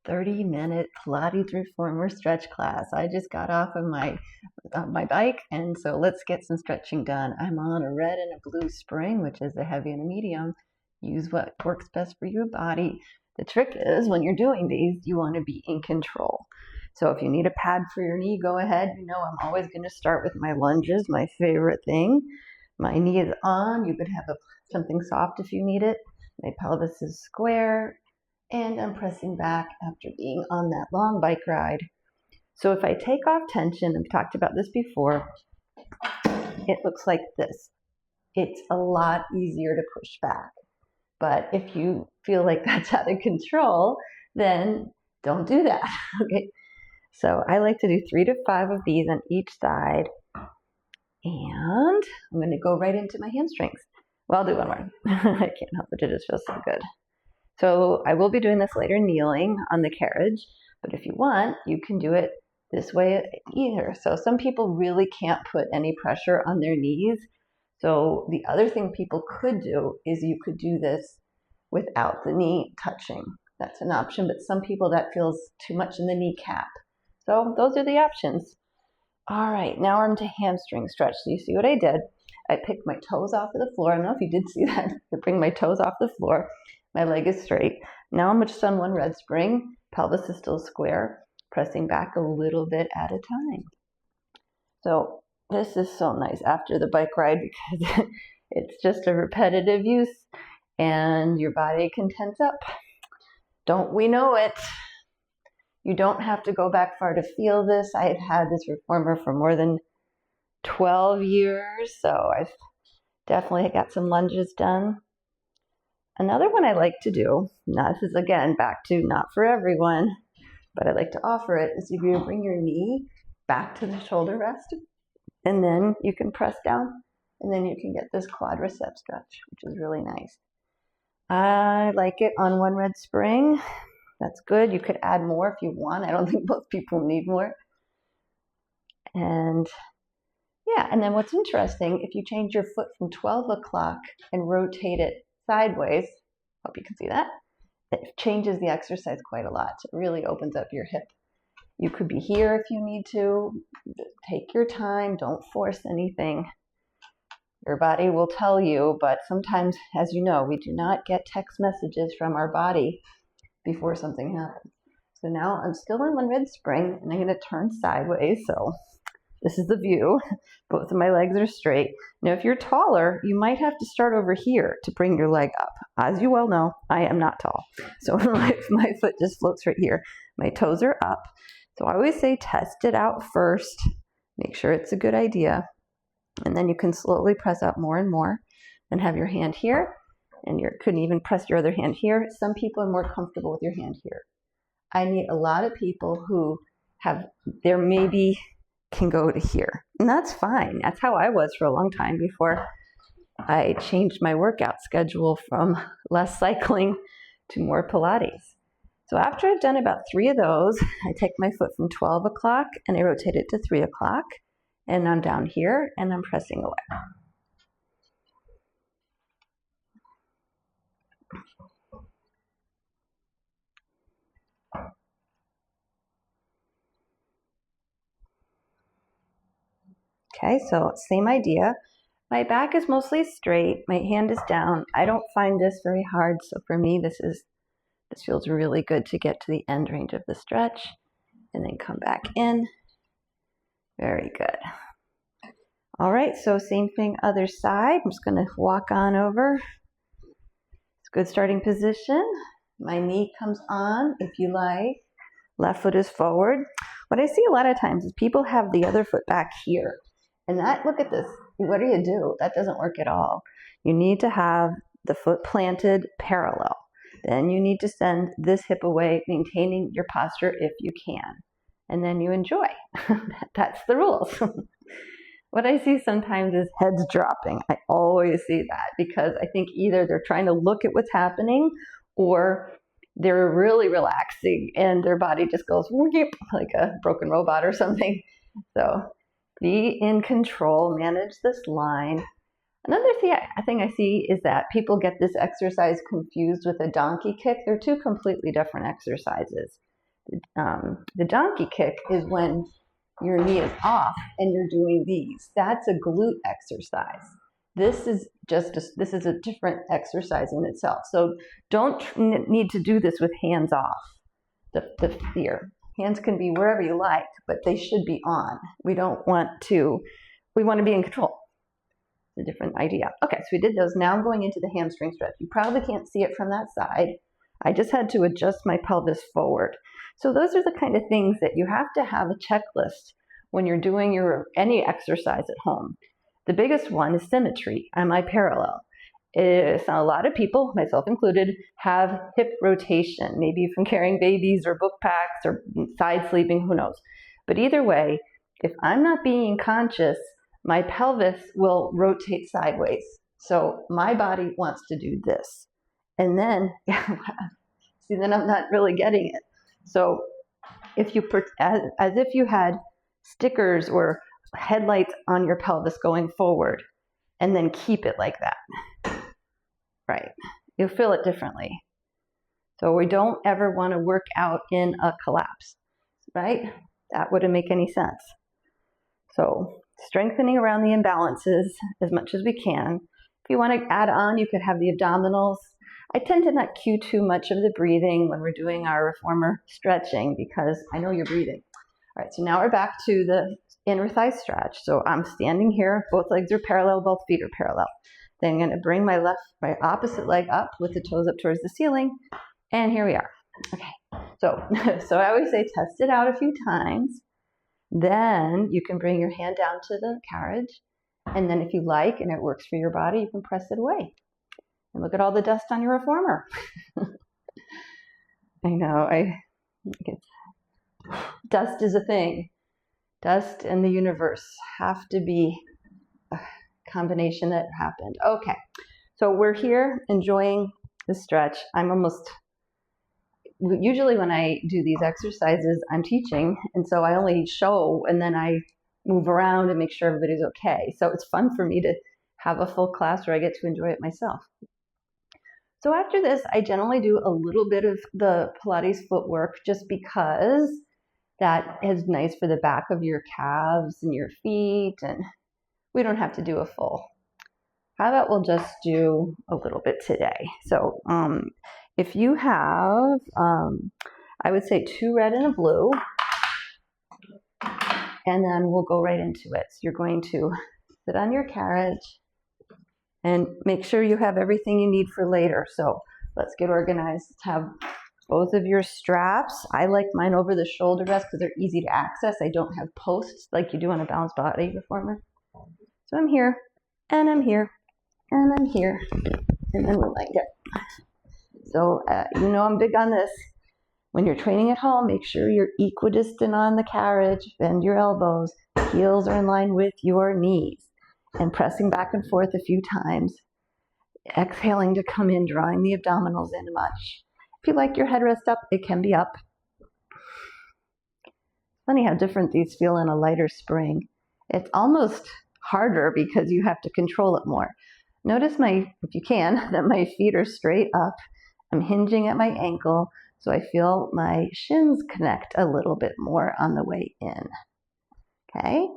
30-minute Pilates reformer stretch class. I just got off of my bike, and so let's get some stretching done. I'm on a red and a blue spring, which is a heavy and a medium. Use what works best for your body. The trick is when you're doing these, you want to be in control. So if you need a pad for your knee, go ahead. You know I'm always going to start with my lunges, my favorite thing. My knee is on. You could have something soft if you need it. My pelvis is square, and I'm pressing back after being on that long bike ride. So if I take off tension, I've talked about this before, it looks like this. It's a lot easier to push back. But if you feel like that's out of control, then don't do that. Okay. So I like to do 3 to 5 of these on each side. And I'm going to go right into my hamstrings. Well, I'll do one more. I can't help it. It just feels so good. So I will be doing this later kneeling on the carriage. But if you want, you can do it this way either. So some people really can't put any pressure on their knees. So the other thing people could do is you could do this without the knee touching. That's an option, but some people that feels too much in the kneecap. So those are the options. All right, now I'm to hamstring stretch. So you see what I did? I picked my toes off of the floor. I don't know if you did see that. I bring my toes off the floor. My leg is straight. Now I'm just on one red spring. Pelvis is still square, pressing back a little bit at a time. So this is so nice after the bike ride because it's just a repetitive use and your body can tense up. Don't we know it? You don't have to go back far to feel this. I've had this reformer for more than 12 years, so I've definitely got some lunges done. Another one I like to do, now this is again back to not for everyone, but I like to offer it, is if you bring your knee back to the shoulder rest, and then you can press down, and then you can get this quadricep stretch, which is really nice. I like it on one red spring. That's good. You could add more if you want. I don't think most people need more. And yeah, and then what's interesting, if you change your foot from 12 o'clock and rotate it sideways, hope you can see that, it changes the exercise quite a lot. So it really opens up your hip. You could be here if you need to. Take your time. Don't force anything. Your body will tell you, but sometimes, as you know, we do not get text messages from our body before something happens. So now I'm still in one red spring, and I'm going to turn sideways. So this is the view. Both of my legs are straight. Now, if you're taller, you might have to start over here to bring your leg up. As you well know, I am not tall. So my foot just floats right here. My toes are up. So I always say test it out first. Make sure it's a good idea. And then you can slowly press up more and more and have your hand here. And you couldn't even press your other hand here. Some people are more comfortable with your hand here. I meet a lot of people who have, their maybe can go to here. And that's fine. That's how I was for a long time before I changed my workout schedule from less cycling to more Pilates. So after I've done about 3 of those, I take my foot from 12 o'clock and I rotate it to 3 o'clock. And I'm down here and I'm pressing away. Okay, so same idea. My back is mostly straight. My hand is down. I don't find this very hard. So for me, this feels really good to get to the end range of the stretch and then come back in. Very good. All right, so same thing, other side. I'm just going to walk on over. It's a good starting position. My knee comes on, if you like. Left foot is forward. What I see a lot of times is people have the other foot back here. And that, look at this. What do? That doesn't work at all. You need to have the foot planted parallel. Then you need to send this hip away, maintaining your posture if you can. And then you enjoy. That's the rules. What I see sometimes is heads dropping. I always see that because I think either they're trying to look at what's happening or they're really relaxing and their body just goes like a broken robot or something. So be in control, manage this line. Another thing I see is that people get this exercise confused with a donkey kick. They're two completely different exercises. The donkey kick is when your knee is off and you're doing these. That's a glute exercise. This is a different exercise in itself. So don't need to do this with hands off the ear. Hands can be wherever you like, but they should be on. We want to be in control. It's a different idea. Okay, so we did those. Now I'm going into the hamstring stretch. You probably can't see it from that side. I just had to adjust my pelvis forward. So those are the kind of things that you have to have a checklist when you're doing any exercise at home. The biggest one is symmetry. Am I parallel? A lot of people, myself included, have hip rotation, maybe from carrying babies or book packs or side sleeping, who knows. But either way, if I'm not being conscious, my pelvis will rotate sideways. So my body wants to do this. And then, see, then I'm not really getting it. So if you, as if you had stickers or headlights on your pelvis going forward, and then keep it like that, right? You'll feel it differently. So we don't ever want to work out in a collapse, right? That wouldn't make any sense. So strengthening around the imbalances as much as we can. If you want to add on, you could have the abdominals. I tend to not cue too much of the breathing when we're doing our reformer stretching because I know you're breathing. All right, so now we're back to the inner thigh stretch. So I'm standing here, both legs are parallel, both feet are parallel. Then I'm going to bring my opposite leg up with the toes up towards the ceiling. And here we are. Okay, so I always say test it out a few times. Then you can bring your hand down to the carriage. And then if you like and it works for your body, you can press it away. And look at all the dust on your reformer. I know, dust is a thing. Dust and the universe have to be a combination that happened. Okay, so we're here enjoying the stretch. Usually when I do these exercises, I'm teaching, and so I only show and then I move around and make sure everybody's okay. So it's fun for me to have a full class where I get to enjoy it myself. So after this, I generally do a little bit of the Pilates footwork just because that is nice for the back of your calves and your feet, and we don't have to do a full. How about we'll just do a little bit today? So if you have, I would say 2 red and a blue, and then we'll go right into it. So you're going to sit on your carriage and make sure you have everything you need for later. So let's get organized. Let's have both of your straps. I like mine over the shoulder rest because they're easy to access. I don't have posts like you do on a balanced body reformer. So I'm here, and I'm here, and I'm here, and then we'll like it. So I'm big on this. When you're training at home, make sure you're equidistant on the carriage, bend your elbows, heels are in line with your knees, and pressing back and forth a few times, exhaling to come in, drawing the abdominals in much. If you like your headrest up, it can be up. Funny how different these feel in a lighter spring. It's almost harder because you have to control it more. Notice if you can, that my feet are straight up. I'm hinging at my ankle, so I feel my shins connect a little bit more on the way in. Okay,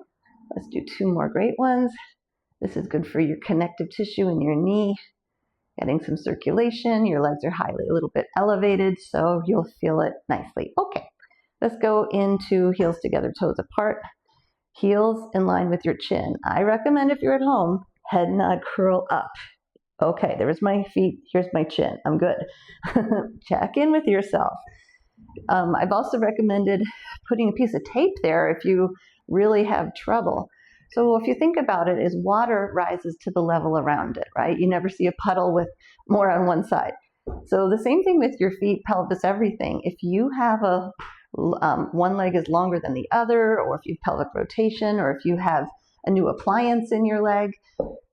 let's do 2 more great ones. This is good for your connective tissue in your knee, getting some circulation. Your legs are a little bit elevated, so you'll feel it nicely. Okay, let's go into heels together, toes apart, heels in line with your chin. I recommend if you're at home, head nod, curl up. Okay, there's my feet, here's my chin, I'm good. Check in with yourself. I've also recommended putting a piece of tape there if you really have trouble. So if you think about it, as water rises to the level around it, right? You never see a puddle with more on one side. So the same thing with your feet, pelvis, everything. If you have one leg is longer than the other, or if you have pelvic rotation, or if you have a new appliance in your leg,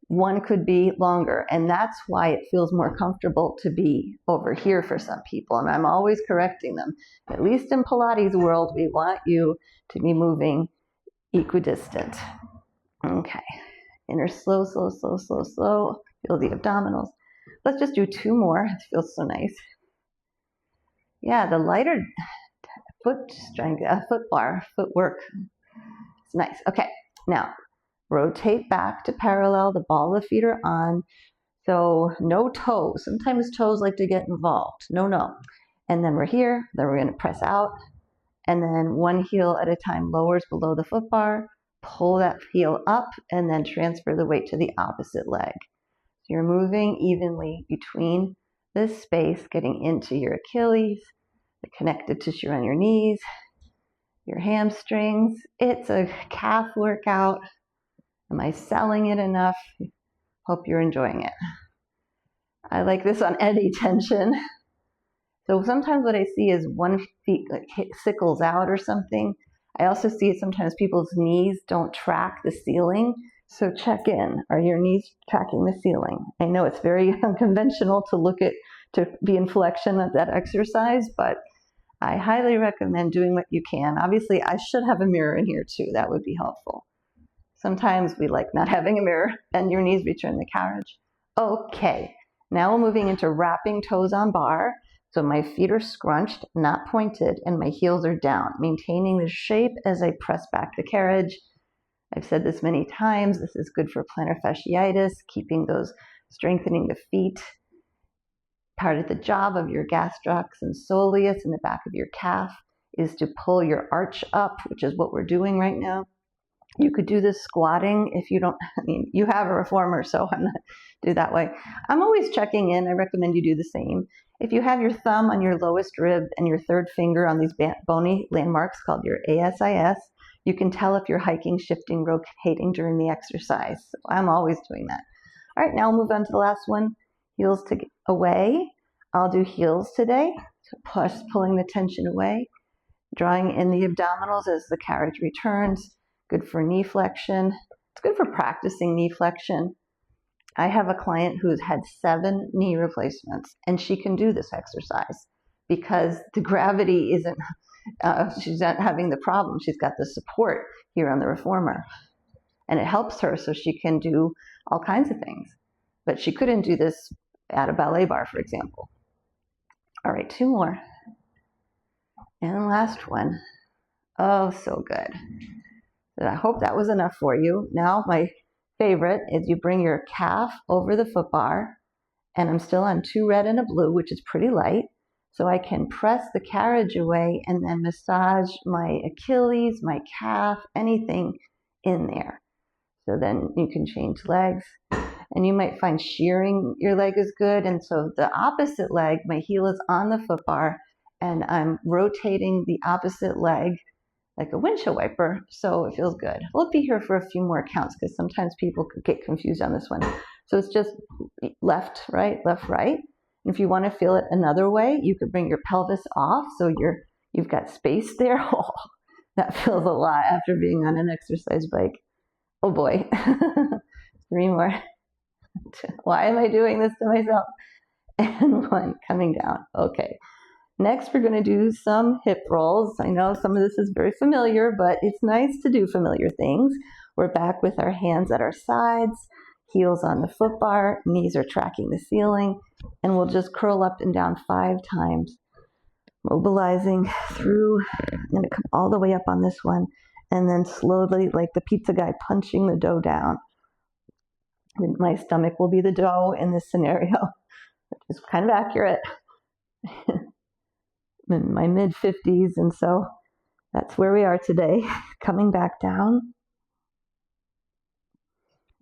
one could be longer. And that's why it feels more comfortable to be over here for some people. And I'm always correcting them. At least in Pilates world, we want you to be moving equidistant. Okay, inner slow, slow, slow, slow, slow. Feel the abdominals. Let's just do 2 more. It feels so nice. Yeah, the lighter foot strength, foot bar, footwork. It's nice. Okay, now rotate back to parallel. The ball of the feet are on. So no toes. Sometimes toes like to get involved. No. And then we're here. Then we're going to press out. And then one heel at a time lowers below the foot bar. Pull that heel up and then transfer the weight to the opposite leg. So you're moving evenly between this space, getting into your Achilles, the connective tissue on your knees, your hamstrings. It's a calf workout. Am I selling it enough? Hope you're enjoying it. I like this on any tension. So sometimes what I see is one feet like sickles out or something. I also see sometimes people's knees don't track the ceiling. So check in. Are your knees tracking the ceiling? I know it's very unconventional to be in flexion at that exercise, but I highly recommend doing what you can. Obviously, I should have a mirror in here too. That would be helpful. Sometimes we like not having a mirror. Bend your knees, return the carriage. Okay, now we're moving into wrapping toes on bar. So my feet are scrunched, not pointed, and my heels are down, maintaining the shape as I press back the carriage. I've said this many times. This is good for plantar fasciitis, strengthening the feet. Part of the job of your gastrocs and soleus in the back of your calf is to pull your arch up, which is what we're doing right now. You could do this squatting if you don't, you have a reformer, so I'm not do that way. I'm always checking in. I recommend you do the same. If you have your thumb on your lowest rib and your third finger on these bony landmarks called your ASIS, you can tell if you're hiking, shifting, rotating during the exercise. So I'm always doing that. All right, now we'll move on to the last one. Heels away. I'll do heels today. So pulling the tension away, drawing in the abdominals as the carriage returns. Good for knee flexion. It's good for practicing knee flexion. I have a client who's had 7 knee replacements, and she can do this exercise because the gravity isn't, she's not having the problem. She's got the support here on the reformer, and it helps her so she can do all kinds of things. But she couldn't do this at a ballet bar, for example. All right, 2 more. And last one. Oh, so good. And I hope that was enough for you. Now, my favorite is you bring your calf over the foot bar, and I'm still on 2 red and a blue, which is pretty light. So I can press the carriage away and then massage my Achilles, my calf, anything in there. So then you can change legs, and you might find shearing your leg is good. And so the opposite leg, my heel is on the foot bar, and I'm rotating the opposite leg like a windshield wiper, so it feels good. We'll be here for a few more counts because sometimes people get confused on this one. So it's just left, right. And if you want to feel it another way, you could bring your pelvis off so you've got space there. Oh, that feels a lot after being on an exercise bike. Oh boy. 3 more. Why am I doing this to myself? And 1 coming down. Okay. Next, we're going to do some hip rolls. I know some of this is very familiar, but it's nice to do familiar things. We're back with our hands at our sides, heels on the foot bar, knees are tracking the ceiling, and we'll just curl up and down 5 times, mobilizing through. I'm going to come all the way up on this one, and then slowly, like the pizza guy, punching the dough down. And my stomach will be the dough in this scenario, which is kind of accurate. In my mid-50s, and so that's where we are today. Coming back down.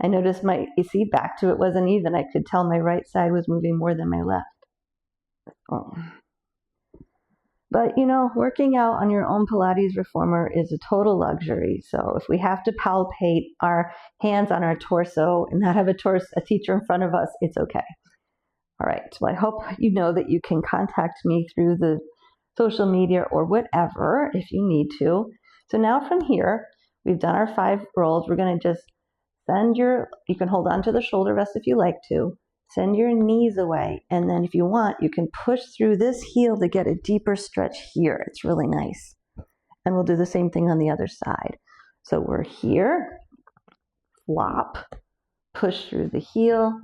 I noticed back to it wasn't even. I could tell my right side was moving more than my left. Oh. But working out on your own Pilates reformer is a total luxury. So if we have to palpate our hands on our torso and not have a teacher in front of us, it's okay. All right, well, I hope you know that you can contact me through the social media or whatever if you need to. So now from here, we've done our 5 rolls. We're going to just you can hold on to the shoulder rest if you like to, send your knees away. And then if you want, you can push through this heel to get a deeper stretch here. It's really nice. And we'll do the same thing on the other side. So we're here, flop, push through the heel,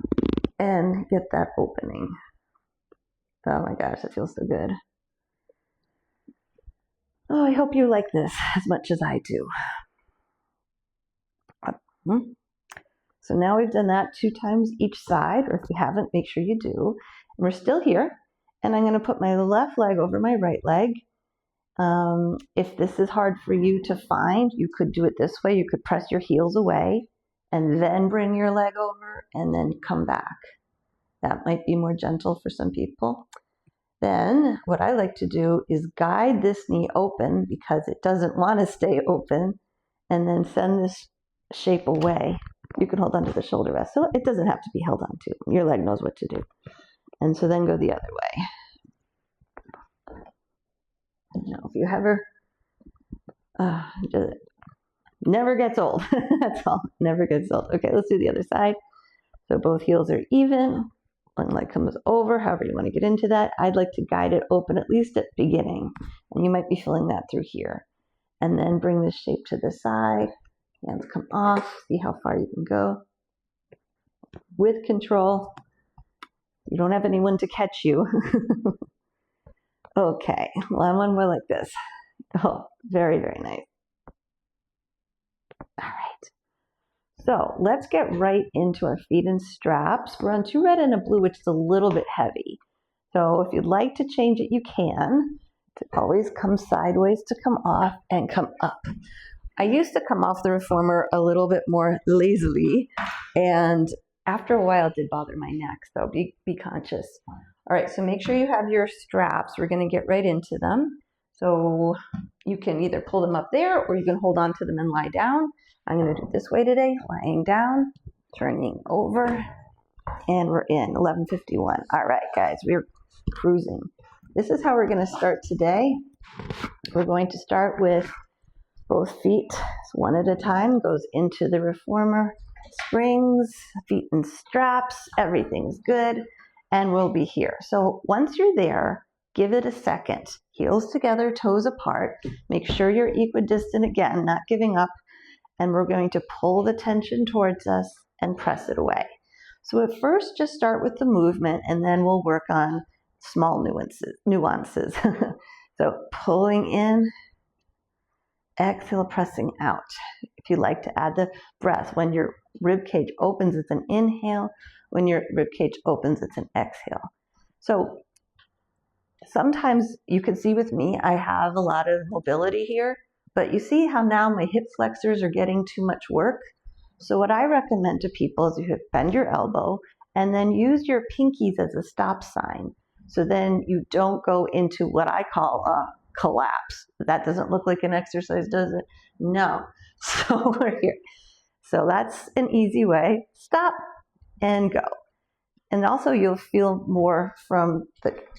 and get that opening. Oh my gosh, that feels so good. Oh, I hope you like this as much as I do. So now we've done that 2 times each side, or if you haven't, make sure you do. And we're still here, and I'm going to put my left leg over my right leg. If this is hard for you to find, you could do it this way. You could press your heels away and then bring your leg over and then come back. That might be more gentle for some people. Then what I like to do is guide this knee open because it doesn't want to stay open, and then send this shape away. You can hold onto the shoulder rest, so it doesn't have to be held onto. Your leg knows what to do. And so then go the other way. Now, if you ever, never gets old. That's all, never gets old. Okay, let's do the other side. So both heels are even. One leg comes over, however you want to get into that. I'd like to guide it open at least at the beginning. And you might be feeling that through here. And then bring this shape to the side. Hands come off. See how far you can go. With control. You don't have anyone to catch you. Okay, one more like this. Oh, very, very nice. All right. So let's get right into our feet and straps. We're on 2 red and a blue, which is a little bit heavy. So if you'd like to change it, you can. It always comes sideways to come off and come up. I used to come off the reformer a little bit more lazily, and after a while it did bother my neck, so be conscious. All right, so make sure you have your straps. We're going to get right into them. So you can either pull them up there or you can hold on to them and lie down. I'm going to do it this way today, lying down, turning over, and we're in 11:51. All right, guys, we're cruising. This is how we're going to start today. We're going to start with both feet, one at a time, goes into the reformer, springs, feet and straps, everything's good, and we'll be here. So once you're there, give it a second. Heels together, toes apart. Make sure you're equidistant again, not giving up, and we're going to pull the tension towards us and press it away. So at first, just start with the movement, and then we'll work on small nuances. So pulling in, exhale, pressing out. If you like to add the breath, when your rib cage opens, it's an inhale. When your rib cage opens, it's an exhale. So sometimes you can see with me, I have a lot of mobility here, but you see how now my hip flexors are getting too much work? So what I recommend to people is you bend your elbow and then use your pinkies as a stop sign. So then you don't go into what I call a collapse. That doesn't look like an exercise, does it? No. So we're here. So that's an easy way. Stop and go. And also you'll feel more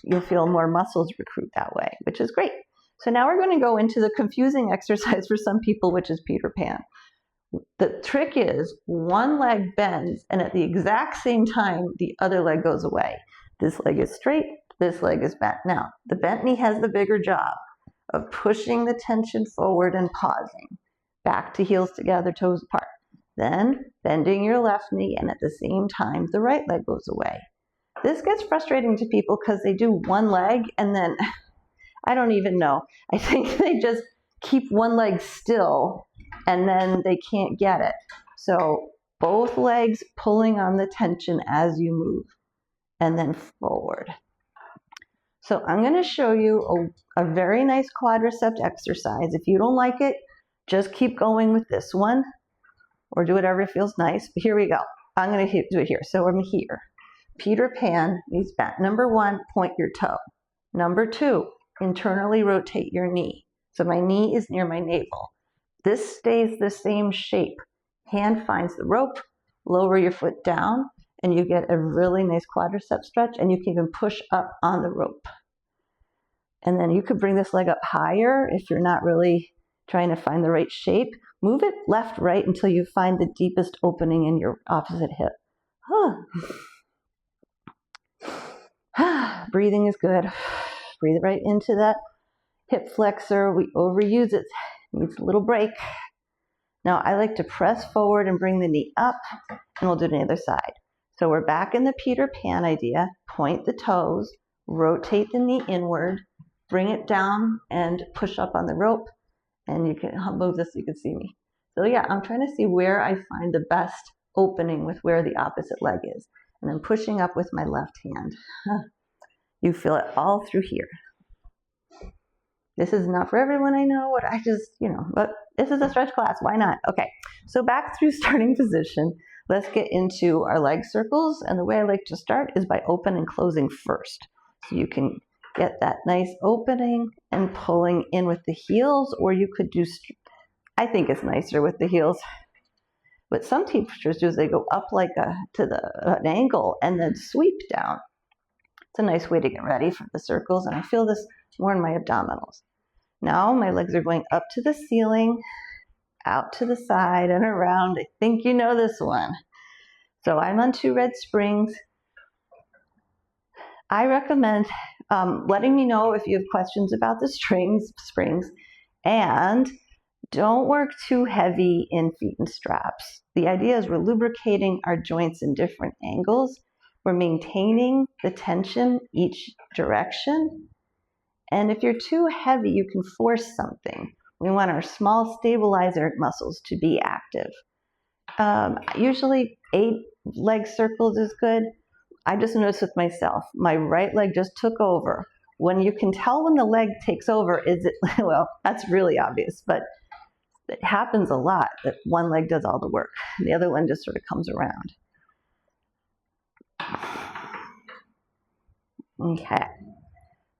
muscles recruit that way, which is great. So now we're going to go into the confusing exercise for some people, which is Peter Pan. The trick is one leg bends and at the exact same time, the other leg goes away. This leg is straight, this leg is bent. Now, the bent knee has the bigger job of pushing the tension forward and pausing. Back to heels together, toes apart. Then bending your left knee, and at the same time, the right leg goes away. This gets frustrating to people because they do one leg and then, I don't even know. I think they just keep one leg still and then they can't get it. So both legs pulling on the tension as you move and then forward. So I'm going to show you a very nice quadricep exercise. If you don't like it, just keep going with this one or do whatever feels nice. But here we go. I'm going to do it here. So I'm here. Peter Pan, knees bent. Number 1, point your toe. Number 2, internally rotate your knee. So my knee is near my navel. This stays the same shape. Hand finds the rope, lower your foot down, and you get a really nice quadricep stretch, and you can even push up on the rope. And then you could bring this leg up higher if you're not really trying to find the right shape. Move it left, right until you find the deepest opening in your opposite hip. Breathing is good. Breathe right into that hip flexor. We overuse it. Needs a little break. Now I like to press forward and bring the knee up, and we'll do it on the other side. So we're back in the Peter Pan idea. Point the toes, rotate the knee inward, bring it down and push up on the rope. And you can, I'll move this so you can see me. So yeah, I'm trying to see where I find the best opening with where the opposite leg is. And I'm pushing up with my left hand. You feel it all through here. This is not for everyone, I know, what I just, but this is a stretch class, why not? Okay, so back through starting position, let's get into our leg circles. And the way I like to start is by open and closing first. So you can get that nice opening and pulling in with the heels, or you could do, I think it's nicer with the heels. But some teachers do is they go up like an angle and then sweep down. It's a nice way to get ready for the circles, and I feel this more in my abdominals. Now my legs are going up to the ceiling, out to the side and around. I think you know this one. So I'm on 2 red springs. I recommend letting me know if you have questions about the springs, and don't work too heavy in feet and straps. The idea is we're lubricating our joints in different angles. We're maintaining the tension each direction. And if you're too heavy, you can force something. We want our small stabilizer muscles to be active. Usually 8 leg circles is good. I just noticed with myself, my right leg just took over. When you can tell when the leg takes over, is it, well, that's really obvious, but it happens a lot that one leg does all the work and the other one just sort of comes around. Okay.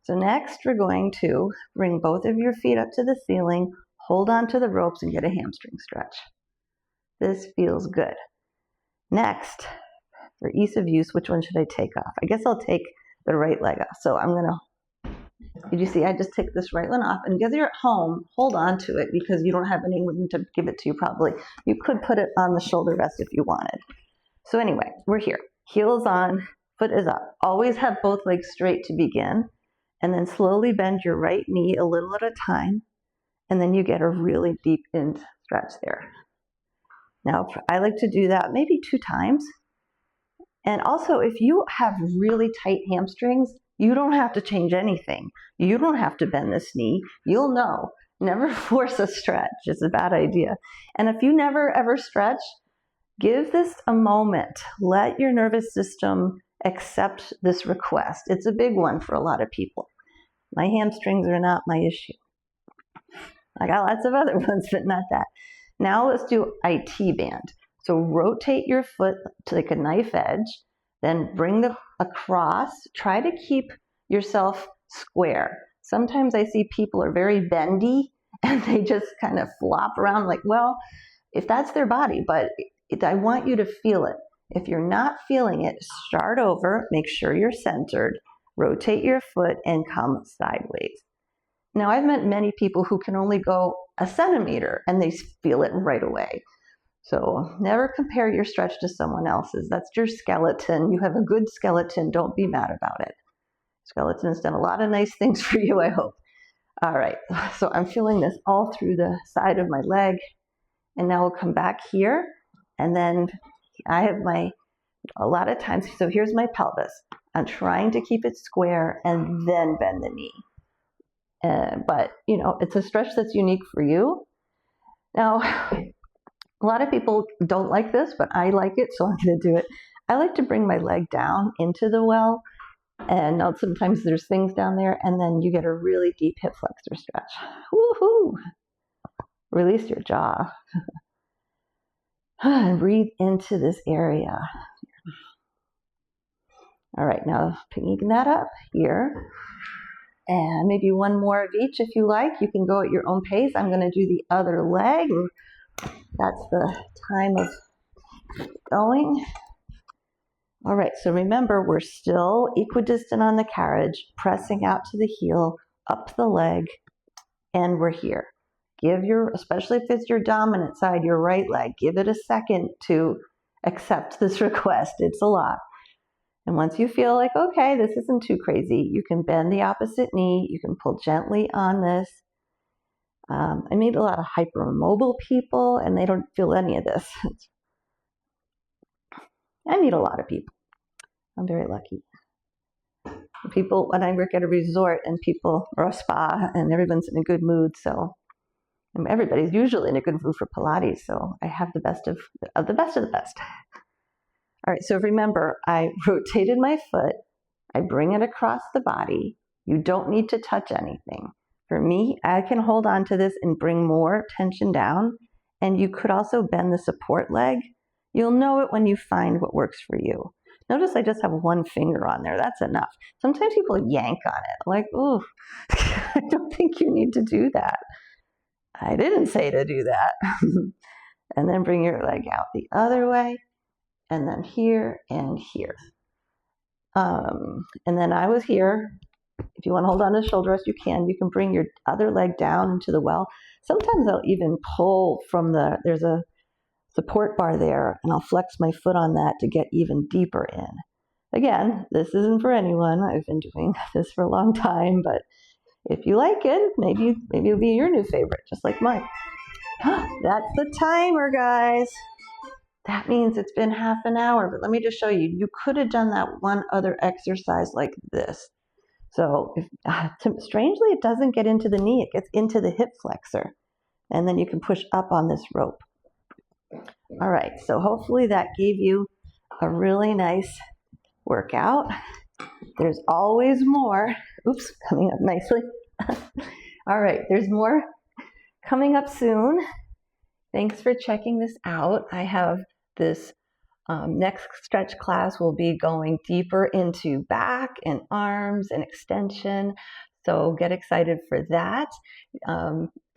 So next we're going to bring both of your feet up to the ceiling, hold on to the ropes and get a hamstring stretch. This feels good. Next, for ease of use, which one should I take off? I guess I'll take the right leg off. So did you see I just take this right one off, and because you're at home, hold on to it because you don't have anyone to give it to you probably. You could put it on the shoulder rest if you wanted. So anyway, we're here. Heels on, foot is up. Always have both legs straight to begin. And then slowly bend your right knee a little at a time, and then you get a really deep in stretch there. Now, I like to do that maybe 2 times. And also, if you have really tight hamstrings, you don't have to change anything. You don't have to bend this knee. You'll know. Never force a stretch. It's a bad idea. And if you never ever stretch, give this a moment. Let your nervous system accept this request. It's a big one for a lot of people. My hamstrings are not my issue. I got lots of other ones, but not that. Now let's do IT band. So rotate your foot to like a knife edge, then bring them across. Try to keep yourself square. Sometimes I see people are very bendy and they just kind of flop around like, well, if that's their body, but I want you to feel it. If you're not feeling it, start over, make sure you're centered, rotate your foot and come sideways. Now I've met many people who can only go a centimeter and they feel it right away. So never compare your stretch to someone else's. That's your skeleton. You have a good skeleton. Don't be mad about it. Skeleton's done a lot of nice things for you, I hope. All right, so I'm feeling this all through the side of my leg. And now we'll come back here. And then I have a lot of times, so here's my pelvis. I'm trying to keep it square and then bend the knee. But, it's a stretch that's unique for you. Now, a lot of people don't like this, but I like it, so I'm going to do it. I like to bring my leg down into the well, and now sometimes there's things down there, and then you get a really deep hip flexor stretch. Woohoo! Release your jaw. And breathe into this area. All right, now picking that up here. And maybe one more of each if you like. You can go at your own pace. I'm going to do the other leg. That's the time of going. All right, so remember, we're still equidistant on the carriage, pressing out to the heel, up the leg, and we're here. Especially if it's your dominant side, your right leg, give it a second to accept this request. It's a lot. And once you feel like, okay, this isn't too crazy, you can bend the opposite knee. You can pull gently on this. I meet a lot of hypermobile people, and they don't feel any of this. I meet a lot of people. I'm very lucky. People, when I work at a resort and people, or a spa, and everyone's in a good mood, so everybody's usually in a good mood for Pilates, so I have the best of the best of the best. All right, so remember, I rotated my foot, I bring it across the body. You don't need to touch anything. For me, I can hold on to this and bring more tension down, and you could also bend the support leg. You'll know it when you find what works for you. Notice I just have one finger on there. That's enough. Sometimes people yank on it. Like, ooh, I don't think you need to do that. I didn't say to do that. And then bring your leg out the other way, and then here and here. And then I was here. If you want to hold on to the shoulder rest, you can. You can bring your other leg down into the well. Sometimes I'll even pull from there's a support bar there, and I'll flex my foot on that to get even deeper in. Again, this isn't for anyone. I've been doing this for a long time, but if you like it, maybe it'll be your new favorite, just like mine. That's the timer, guys. That means it's been half an hour, but let me just show you. You could have done that one other exercise like this. So strangely, it doesn't get into the knee. It gets into the hip flexor. And then you can push up on this rope. All right, so hopefully that gave you a really nice workout. There's always more. Oops, coming up nicely. All right, there's more coming up soon. Thanks for checking this out. I have this next stretch class will be going deeper into back and arms and extension. So get excited for that.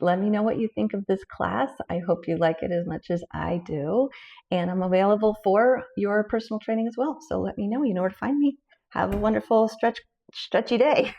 Let me know what you think of this class. I hope you like it as much as I do. And I'm available for your personal training as well. So let me know. You know where to find me. Have a wonderful stretchy day.